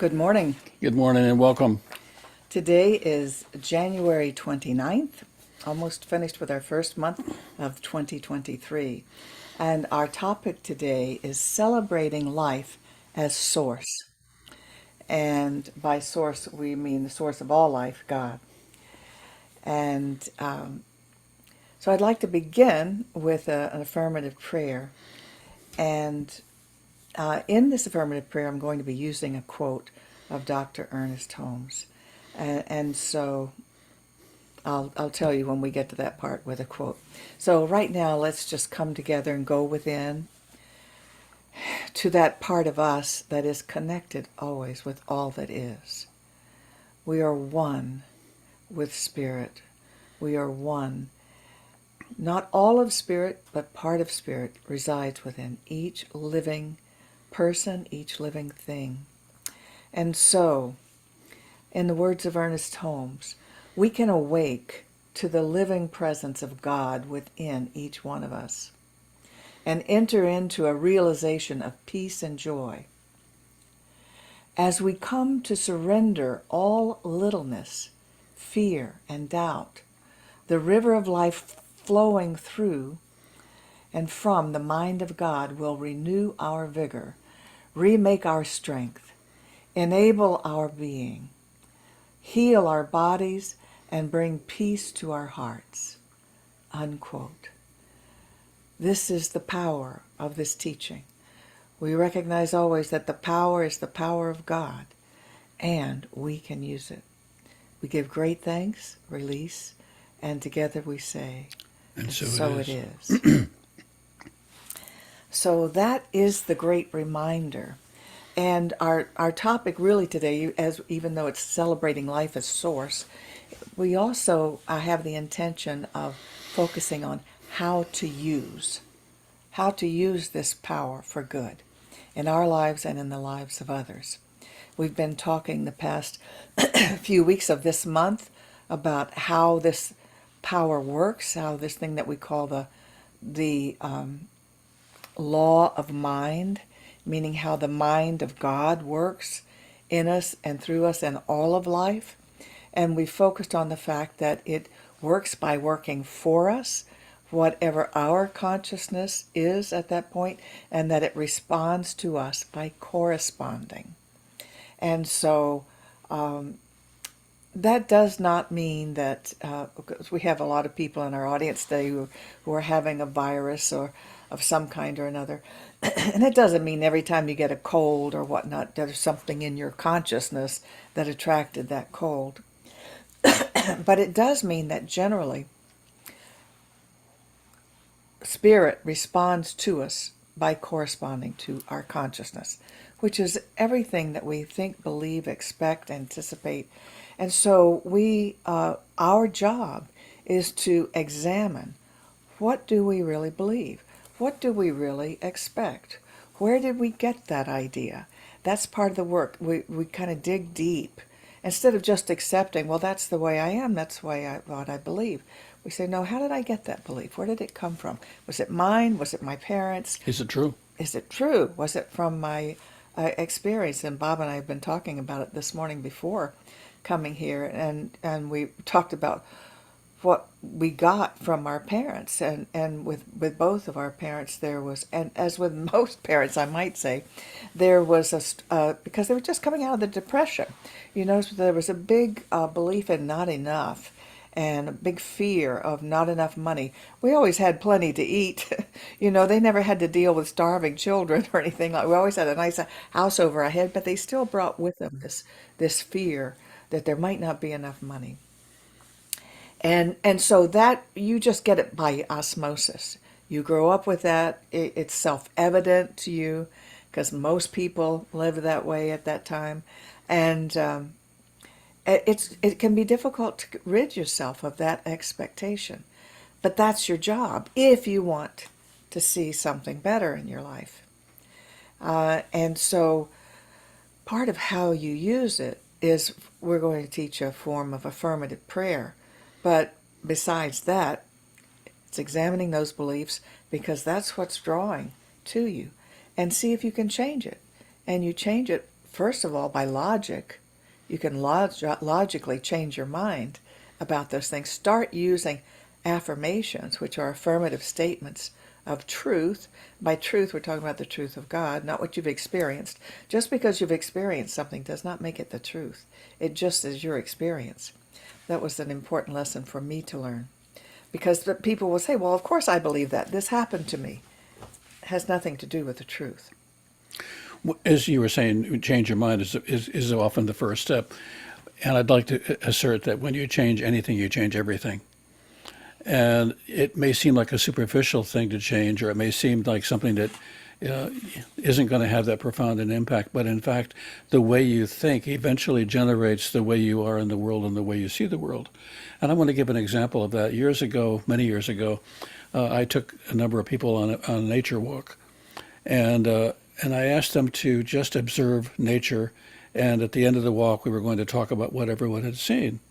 Good morning. Good morning and welcome. Today is January 29th, almost finished with our first month of 2023. And our topic today is celebrating life as source. And by source, we mean the source of all life, God. And so I'd like to begin with an affirmative prayer. And in this affirmative prayer, I'm going to be using a quote of Dr. Ernest Holmes. And so I'll tell you when we get to that part with a quote. So right now, let's just come together and go within to that part of us that is connected always with all that is. We are one with Spirit. We are one. Not all of Spirit, but part of Spirit resides within each living person, each living thing. And so, in the words of Ernest Holmes, we can awake to the living presence of God within each one of us and enter into a realization of peace and joy. As we come to surrender all littleness, fear, and doubt, the river of life flowing through and from the mind of God will renew our vigor, remake our strength, enable our being, heal our bodies, and bring peace to our hearts. Unquote. This is the power of this teaching. We recognize always that the power is the power of God, and we can use it. We give great thanks, release, and together we say, And so it is. So that is the great reminder. And our topic really today, even though it's celebrating life as source, we also have the intention of focusing on how to use this power for good in our lives and in the lives of others. We've been talking the past few weeks of this month about how this power works, how this thing that we call the law of mind, meaning how the mind of God works in us and through us and all of life. And we focused on the fact that it works by working for us, whatever our consciousness is at that point, and that it responds to us by corresponding. And so that does not mean that, because we have a lot of people in our audience today who are having a virus or of some kind or another. And it doesn't mean every time you get a cold or whatnot, there's something in your consciousness that attracted that cold. But it does mean that generally, Spirit responds to us by corresponding to our consciousness, which is everything that we think, believe, expect, anticipate. And so our job is to examine, what do we really believe? What do we really expect? Where did we get that idea? That's part of the work. We kind of dig deep. Instead of just accepting, well, that's the way I am, that's the way what I believe. We say, no, how did I get that belief? Where did it come from? Was it mine? Was it my parents? Is it true? Is it true? Was it from my experience? And Bob and I have been talking about it this morning before coming here, and we talked about what we got from our parents. And with both of our parents, there was, and as with most parents, I might say, there was because they were just coming out of the Depression. You notice there was a big belief in not enough, and a big fear of not enough money. We always had plenty to eat. They never had to deal with starving children or anything like. We always had a nice house over our head, but they still brought with them this fear that there might not be enough money. And so that you just get it by osmosis. You grow up with that. It's self-evident to you because most people lived that way at that time. And it can be difficult to rid yourself of that expectation. But that's your job if you want to see something better in your life. And so part of how you use it is we're going to teach a form of affirmative prayer. But besides that, it's examining those beliefs because that's what's drawing to you. And see if you can change it. And you change it first of all, by logic, you can logically change your mind about those things. Start using affirmations, which are affirmative statements of truth. By truth, we're talking about the truth of God, not what you've experienced. Just because you've experienced something does not make it the truth. It just is your experience. That was an important lesson for me to learn. Because the people will say, well, of course I believe that. This happened to me. It has nothing to do with the truth. As you were saying, change your mind is often the first step. And I'd like to assert that when you change anything, you change everything. And it may seem like a superficial thing to change, or it may seem like something that isn't going to have that profound an impact. But in fact, the way you think eventually generates the way you are in the world and the way you see the world. And I want to give an example of that. Years ago, many years ago, I took a number of people on a nature walk. And I asked them to just observe nature. And at the end of the walk, we were going to talk about what everyone had seen.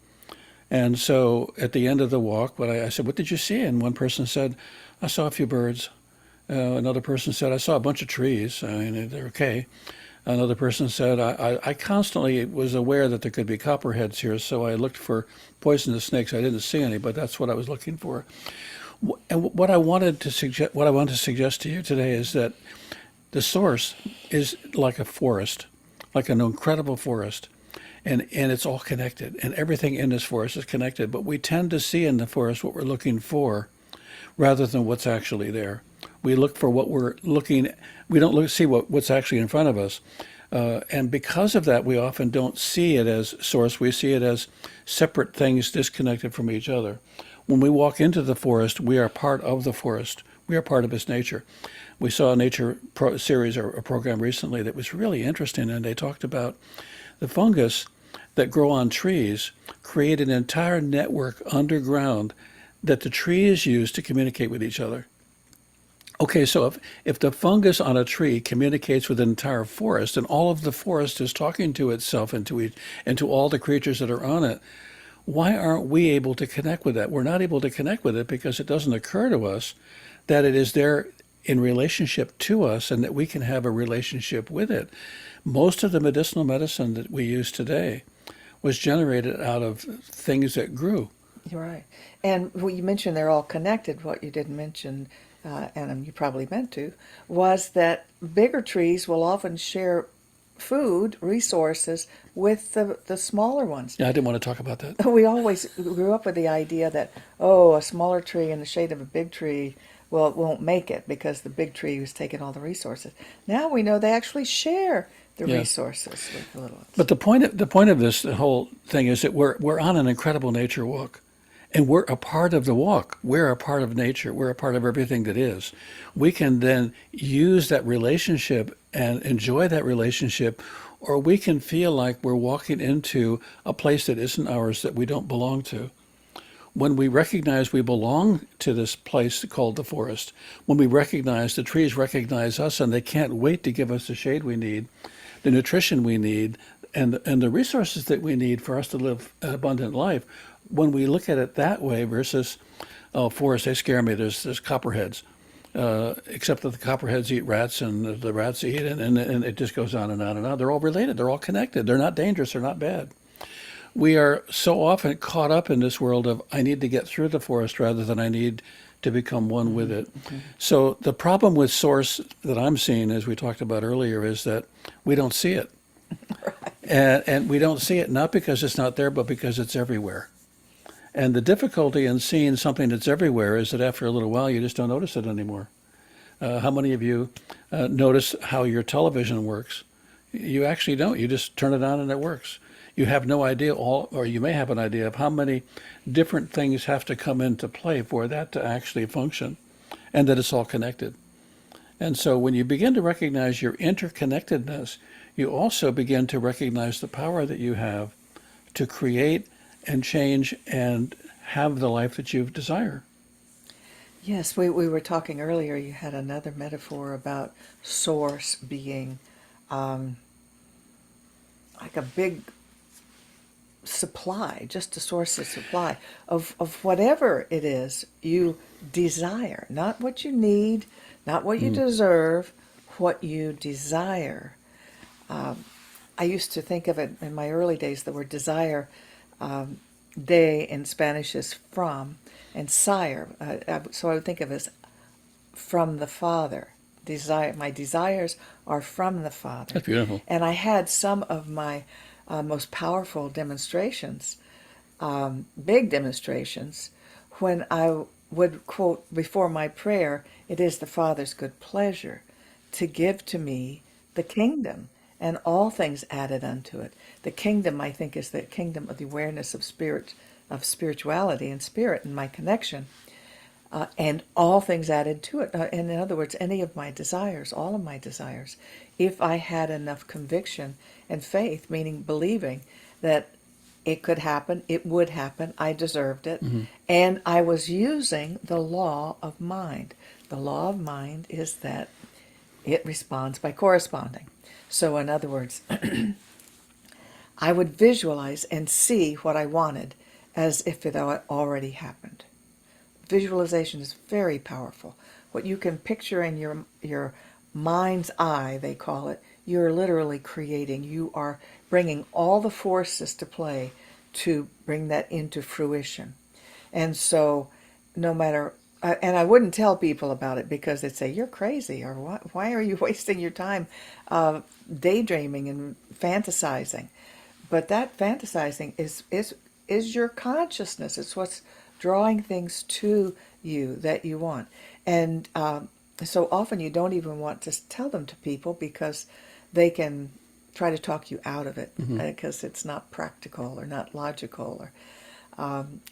And so at the end of the walk, I said, what did you see? And one person said, I saw a few birds. Another person said, I saw a bunch of trees. I mean, they're okay. Another person said, I constantly was aware that there could be copperheads here, so I looked for poisonous snakes. I didn't see any, but that's what I was looking for. And what I wanted to suggest to you today is that the source is like a forest, like an incredible forest. And it's all connected, and everything in this forest is connected. But we tend to see in the forest what we're looking for rather than what's actually there. We look for what we're looking, we don't see what's actually in front of us. And because of that, we often don't see it as source. We see it as separate things disconnected from each other. When we walk into the forest, we are part of the forest. We are part of its nature. We saw a nature series or a program recently that was really interesting, and they talked about the fungus that grow on trees create an entire network underground that the trees use to communicate with each other. Okay, so if the fungus on a tree communicates with an entire forest, and all of the forest is talking to itself and to all the creatures that are on it, why aren't we able to connect with that? We're not able to connect with it because it doesn't occur to us that it is there in relationship to us and that we can have a relationship with it. Most of the medicinal medicine that we use today was generated out of things that grew. You're right. And what you mentioned, they're all connected. What you didn't mention, and you probably meant to, was that bigger trees will often share food resources with the smaller ones. Yeah, I didn't want to talk about that. We always grew up with the idea that, oh, a smaller tree in the shade of a big tree, well, it won't make it because the big tree was taking all the resources. Now we know they actually share the resources with the little ones. But the point of this whole thing is that we're on an incredible nature walk, and we're a part of the walk. We're a part of nature. We're a part of everything that is. We can then use that relationship and enjoy that relationship, or we can feel like we're walking into a place that isn't ours, that we don't belong to. When we recognize we belong to this place called the forest, when we recognize the trees recognize us and they can't wait to give us the shade we need, the nutrition we need, and the resources that we need for us to live an abundant life, when we look at it that way versus, oh, forests, they scare me, there's copperheads, except that the copperheads eat rats and the rats eat it, and it just goes on and on and on. They're all related, they're all connected, they're not dangerous, they're not bad. We are so often caught up in this world of, I need to get through the forest rather than I need to become one with it. Mm-hmm. So the problem with source that I'm seeing, as we talked about earlier, is that we don't see it. Right. And we don't see it not because it's not there, but because it's everywhere. And the difficulty in seeing something that's everywhere is that after a little while, you just don't notice it anymore. How many of you notice how your television works? You actually don't. You just turn it on and it works. You have no idea, or you may have an idea of how many different things have to come into play for that to actually function, and that it's all connected. And so when you begin to recognize your interconnectedness, you also begin to recognize the power that you have to create and change and have the life that you desire. Yes, we were talking earlier, you had another metaphor about source being like a big supply, just a source of supply of whatever it is you desire, not what you need, not what you deserve, what you desire. I used to think of it in my early days, the word desire, de in Spanish is from, and sire. So I would think of it as from the Father. My desires are from the Father. That's beautiful. And I had some of my most powerful demonstrations, big demonstrations, when I would quote before my prayer, "It is the Father's good pleasure to give to me the kingdom, and all things added unto it." The kingdom, I think, is the kingdom of the awareness of spirit, of spirituality and spirit, and my connection, and all things added to it. And in other words, any of my desires, all of my desires, if I had enough conviction and faith, meaning believing that it could happen, it would happen, I deserved it, and I was using the law of mind. The law of mind is that it responds by corresponding. So, in other words, I would visualize and see what I wanted as if it already happened. Visualization is very powerful. What you can picture in your mind's eye, they call it, you're literally creating. You are bringing all the forces to play to bring that into fruition. And so, no matter, and I wouldn't tell people about it because they'd say, "You're crazy," or why are you wasting your time daydreaming and fantasizing? But that fantasizing is your consciousness. It's what's drawing things to you that you want. And so often you don't even want to tell them to people because they can try to talk you out of it because it's not practical or not logical, or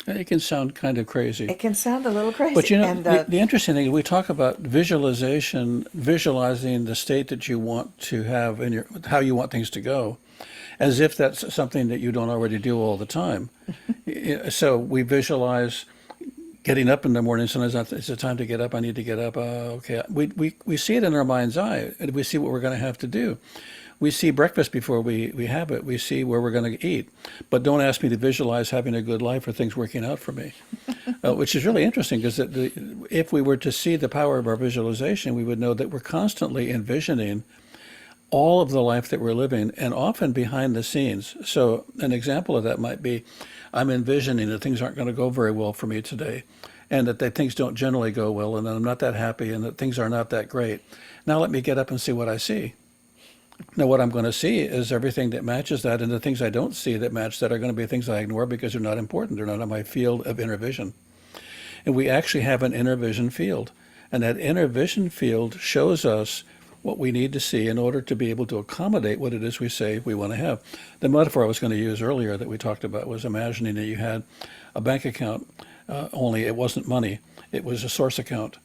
It can sound kind of crazy. it can sound a little crazy. But you know, And the interesting thing is we talk about visualization, visualizing the state that you want to have in your, how you want things to go, as if that's something that you don't already do all the time. So we visualize getting up in the morning. Sometimes it's the time to get up. I need to get up. Okay. We see it in our mind's eye, and we see what we're going to have to do. We see breakfast before we have it. We see where we're going to eat. But don't ask me to visualize having a good life or things working out for me, which is really interesting because if we were to see the power of our visualization, we would know that we're constantly envisioning all of the life that we're living, and often behind the scenes. So an example of that might be, I'm envisioning that things aren't going to go very well for me today, and that things don't generally go well, and that I'm not that happy, and that things are not that great. Now let me get up and see what I see. Now what I'm going to see is everything that matches that, and the things I don't see that match that are going to be things I ignore because they're not important. They're not in my field of inner vision. And we actually have an inner vision field. And that inner vision field shows us what we need to see in order to be able to accommodate what it is we say we want to have. The metaphor I was going to use earlier that we talked about was imagining that you had a bank account, only it wasn't money, it was a source account.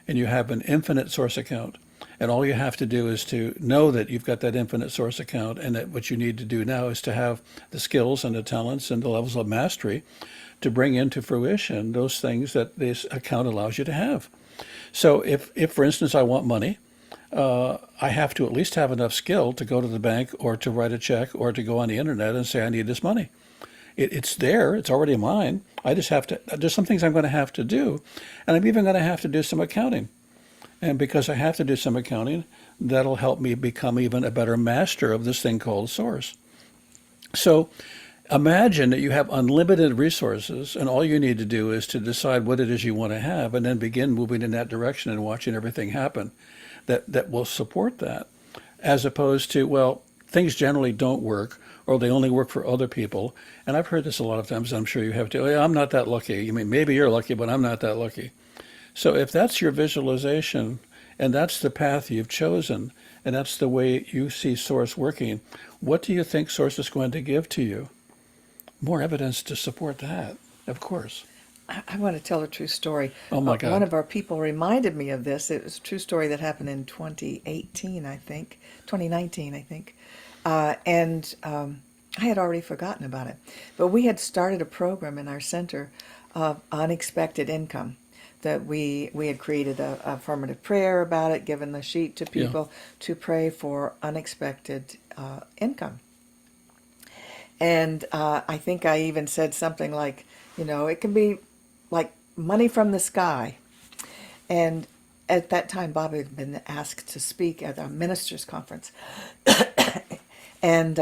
And you have an infinite source account. And all you have to do is to know that you've got that infinite source account, and that what you need to do now is to have the skills and the talents and the levels of mastery to bring into fruition those things that this account allows you to have. So if for instance, I want money, I have to at least have enough skill to go to the bank or to write a check or to go on the internet and say, I need this money. It's there. It's already mine. I just have to, there's some things I'm going to have to do. And I'm even going to have to do some accounting. And because I have to do some accounting, that'll help me become even a better master of this thing called source. So imagine that you have unlimited resources, and all you need to do is to decide what it is you want to have, and then begin moving in that direction and watching everything happen that will support that, as opposed to, well, things generally don't work, or they only work for other people. And I've heard this a lot of times, I'm sure you have too. I'm not that lucky. I mean, maybe you're lucky, but I'm not that lucky. So if that's your visualization, and that's the path you've chosen, and that's the way you see Source working, what do you think Source is going to give to you? More evidence to support that, of course. I want to tell a true story. Oh my God. One of our people reminded me of this. It was a true story that happened in 2019, I think, 2019, I think. And I had already forgotten about it. But we had started a program in our center of unexpected income. That we had created a affirmative prayer about it, given the sheet to people to pray for unexpected income. And I think I even said something like, it can be like money from the sky. And at that time, Bob had been asked to speak at a ministers' conference. And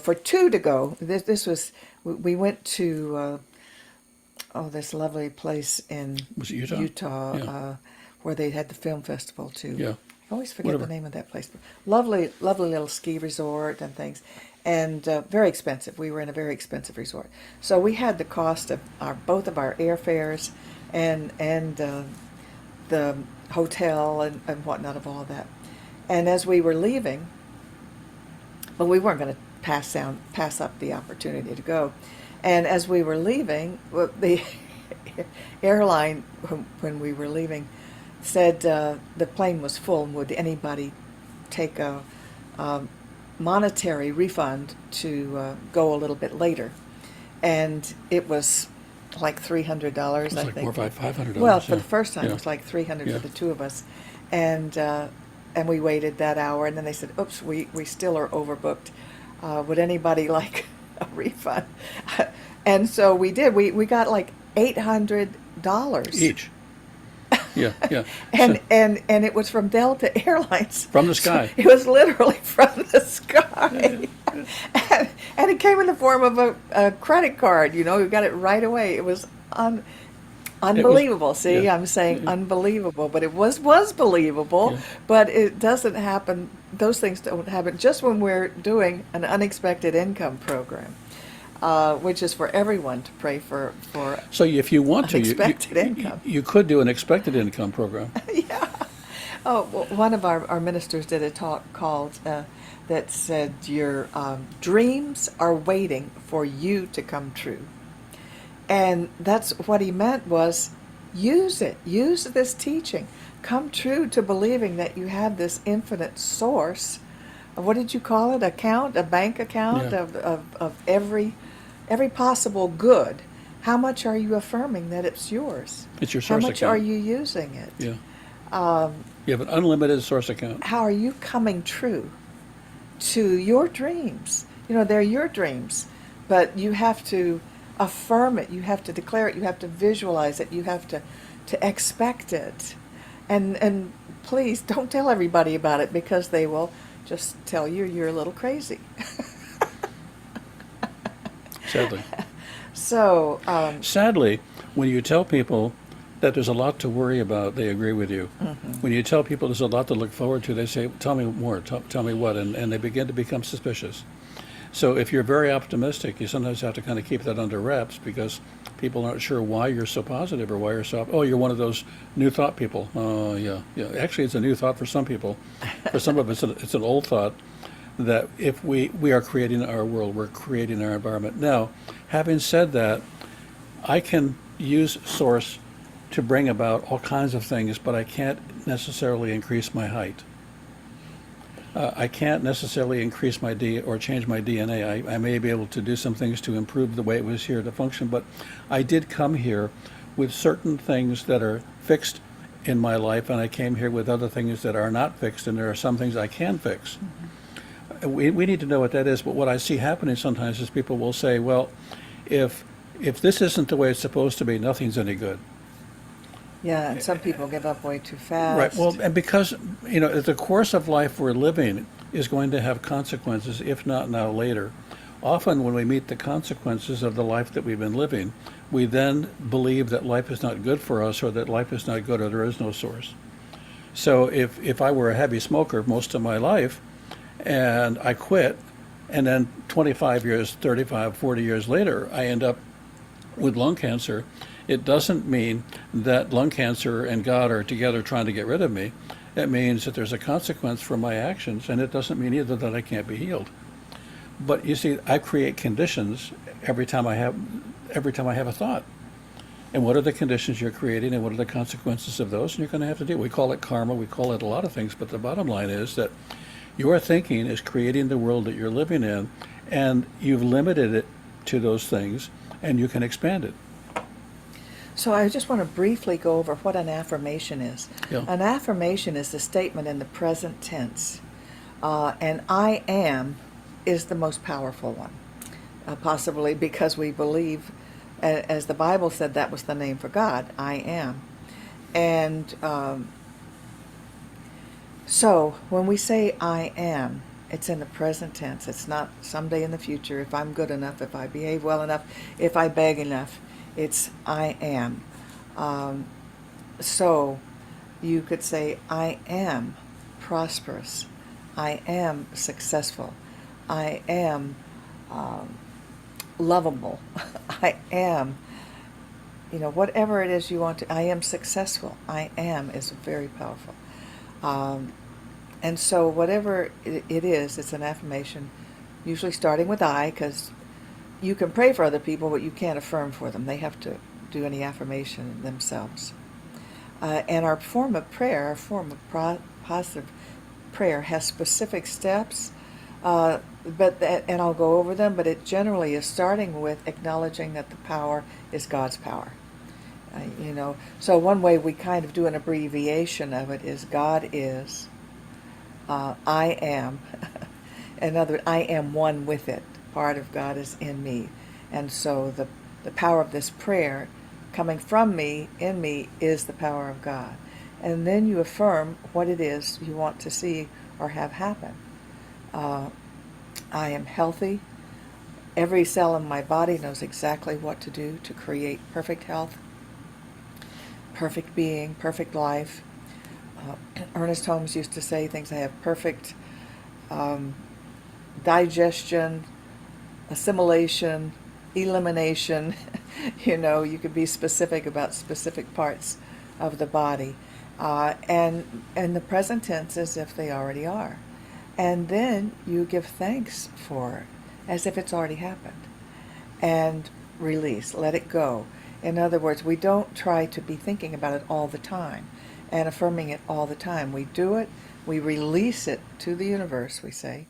for two to go, this was we went to this lovely place in Was it Utah? Utah, Yeah. where they had the film festival too. Yeah. I always forget Whatever. the name of that place. Lovely, lovely little ski resort and things, and very expensive. We were in a very expensive resort, so we had the cost of both of our airfares and the hotel and whatnot of all that. And as we were leaving, but we weren't going to pass up the opportunity to go. And as we were leaving, the airline, when we were leaving, said the plane was full and would anybody take a monetary refund to go a little bit later. And it was like $300, It's I like think. more like $500. Well, for yeah. the first time, Yeah. it was like $300 Yeah. for the two of us. And we waited that hour, and then they said, oops, we still are overbooked. Would anybody like a refund? And so we did. We got like $800 Each. Yeah, yeah. and So, and it was from Delta Airlines. From the sky. So it was literally from the sky. And it came in the form of a credit card. We got it right away. It was unbelievable. See, yeah. I'm saying unbelievable, but it was believable. Yeah. But it doesn't happen. Those things don't happen just when we're doing an unexpected income program, which is for everyone to pray for. so if you want to, Unexpected income. you could do an expected income program. Yeah. Oh, well, one of our ministers did a talk called that said your dreams are waiting for you to come true. And that's what he meant was use it. Use this teaching. Come true to believing that you have this infinite source. What did you call it? A bank account Yeah. of every possible good. How much are you affirming that it's yours? It's your How source much account. are you using it? Yeah. You have an unlimited source account. How are you coming true to your dreams? They're your dreams, but you have to affirm it. You have to declare it. You have to visualize it. You have to expect it. And please don't tell everybody about it, because they will just tell you you're a little crazy. Sadly. So, Sadly, when you tell people that there's a lot to worry about, they agree with you. mm-hmm. When you tell people there's a lot to look forward to, they say, tell me more, tell me what, and they begin to become suspicious. So if you're very optimistic, you sometimes have to kind of keep that under wraps, because people aren't sure why you're so positive or why you're so, oh, you're one of those new thought people. Oh, yeah. Actually, it's a new thought for some people. For some of us, it's an old thought that if we are creating our world, we're creating our environment. Now, having said that, I can use source to bring about all kinds of things, but I can't necessarily increase my height. I can't necessarily increase my or change my DNA. I may be able to do some things to improve the way it was here to function, but I did come here with certain things that are fixed in my life, and I came here with other things that are not fixed, and there are some things I can fix. Mm-hmm. We need to know what that is, but what I see happening sometimes is people will say, well, if this isn't the way it's supposed to be, nothing's any good. yeah, and some people give up way too fast. Right. Well, and because, the course of life we're living is going to have consequences, if not now, later. Often when we meet the consequences of the life that we've been living, we then believe that life is not good for us, or that life is not good, or there is no source. So if I were a heavy smoker most of my life and I quit, and then 25 years, 35, 40 years later, I end up with lung cancer, it doesn't mean that lung cancer and God are together trying to get rid of me. It means that there's a consequence for my actions, and it doesn't mean either that I can't be healed. But you see, I create conditions every time I have a thought. And what are the conditions you're creating, and what are the consequences of those? And you're going to have to deal. We call it karma, we call it a lot of things, but the bottom line is that your thinking is creating the world that you're living in, and you've limited it to those things, and you can expand it. So I just want to briefly go over what an affirmation is. Yeah. An affirmation is a statement in the present tense. And I am is the most powerful one, possibly because we believe, as the Bible said, that was the name for God, I am. And so when we say I am, It's in the present tense. It's not someday in the future, if I'm good enough, if I behave well enough, if I beg enough. It's I am. Um, so you could say, I am prosperous. I am successful. I am lovable. I am, whatever it is you want to. I am successful. I am is very powerful. Um, and so whatever it is, it's an affirmation, usually starting with I, because you can pray for other people, but you can't affirm for them. They have to do any affirmation themselves. And our form of prayer, our form of positive prayer, has specific steps, and I'll go over them. But it generally is starting with acknowledging that the power is God's power. So one way we kind of do an abbreviation of it is God is, I am. In other words, I am one with it. Part of God is in me, and so the power of this prayer coming from me, in me, is the power of God. And then you affirm what it is you want to see or have happen. Uh, I am healthy. Every cell in my body knows exactly what to do to create perfect health, perfect being, perfect life. Ernest Holmes used to say things. I have perfect um, digestion, assimilation, elimination. You could be specific about specific parts of the body, and the present tense as if they already are, and then you give thanks for it as if it's already happened, and release, let it go. In other words, we don't try to be thinking about it all the time and affirming it all the time. We do it, we release it to the universe, we say,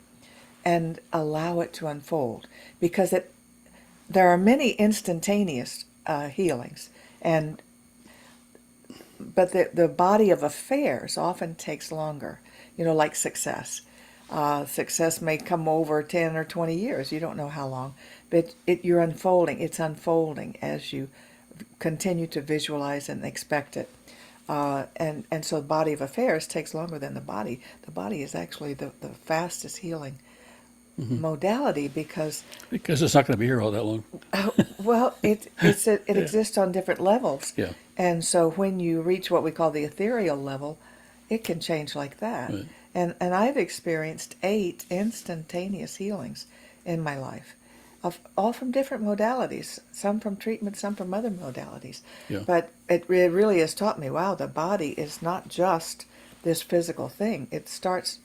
and allow it to unfold, because there are many instantaneous healings, but the body of affairs often takes longer. Like success. Success may come over 10 or 20 years. You don't know how long, but you're unfolding. It's unfolding as you continue to visualize and expect it. And so the body of affairs takes longer than the body. The body is actually the fastest healing modality, because it's not going to be here all that long. well, it Yeah. exists on different levels, Yeah. and so when you reach what we call the ethereal level, it can change like that. Right. And I've experienced 8 instantaneous healings in my life, all from different modalities, some from treatment, some from other modalities. Yeah. But it really has taught me, wow, the body is not just this physical thing. It starts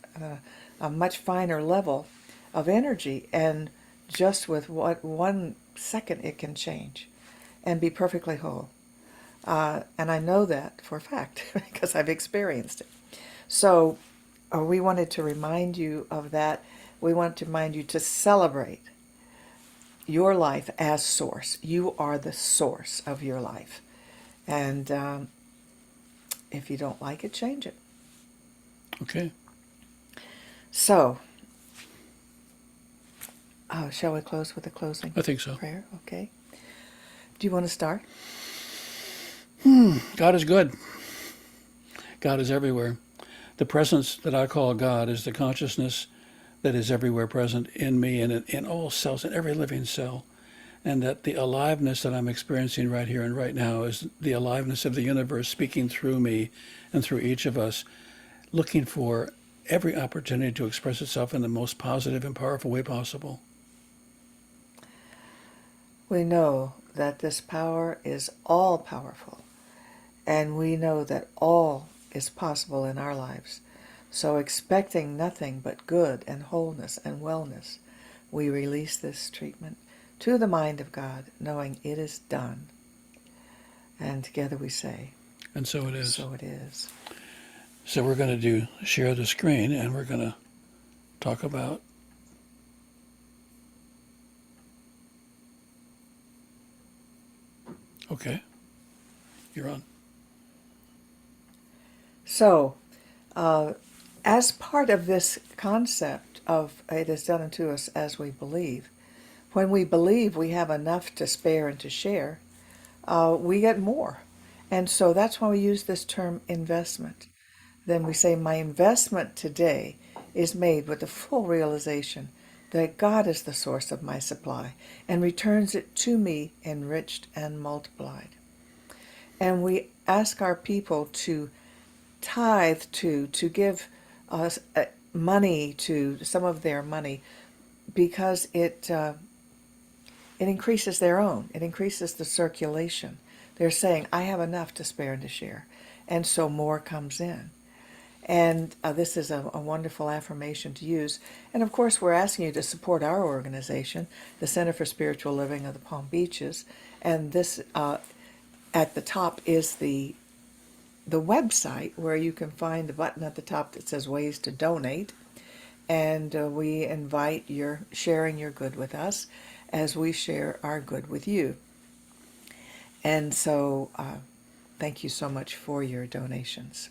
a much finer level of energy, and just with what 1 second it can change and be perfectly whole. And I know that for a fact because I've experienced it. So we wanted to remind you of that. We want to remind you to celebrate your life as source. You are the source of your life. And if you don't like it, change it. Okay. So, shall we close with a closing I think so. prayer? Okay. Do you want to start? God is good. God is everywhere. The presence that I call God is the consciousness that is everywhere present in me and in all cells, in every living cell. And that the aliveness that I'm experiencing right here and right now is the aliveness of the universe speaking through me and through each of us, looking for every opportunity to express itself in the most positive and powerful way possible. We know that this power is all powerful, and we know that all is possible in our lives. So, expecting nothing but good and wholeness and wellness, we release this treatment to the mind of God, knowing it is done. And together we say, And so it is. so it is. So we're going to share the screen, and we're going to talk about okay, you're on. So, as part of this concept of it is done unto us as we believe, when we believe we have enough to spare and to share, we get more. And so that's why we use this term investment. Then we say, my investment today is made with the full realization that God is the source of my supply and returns it to me enriched and multiplied. And we ask our people to tithe to give us money, to some of their money, because it increases their own. It increases the circulation. They're saying, I have enough to spare and to share. And so more comes in. And this is a wonderful affirmation to use. And of course, we're asking you to support our organization, the Center for Spiritual Living of the Palm Beaches. And this, at the top, is the website where you can find the button at the top that says Ways to Donate. And we invite your sharing your good with us as we share our good with you. And so thank you so much for your donations.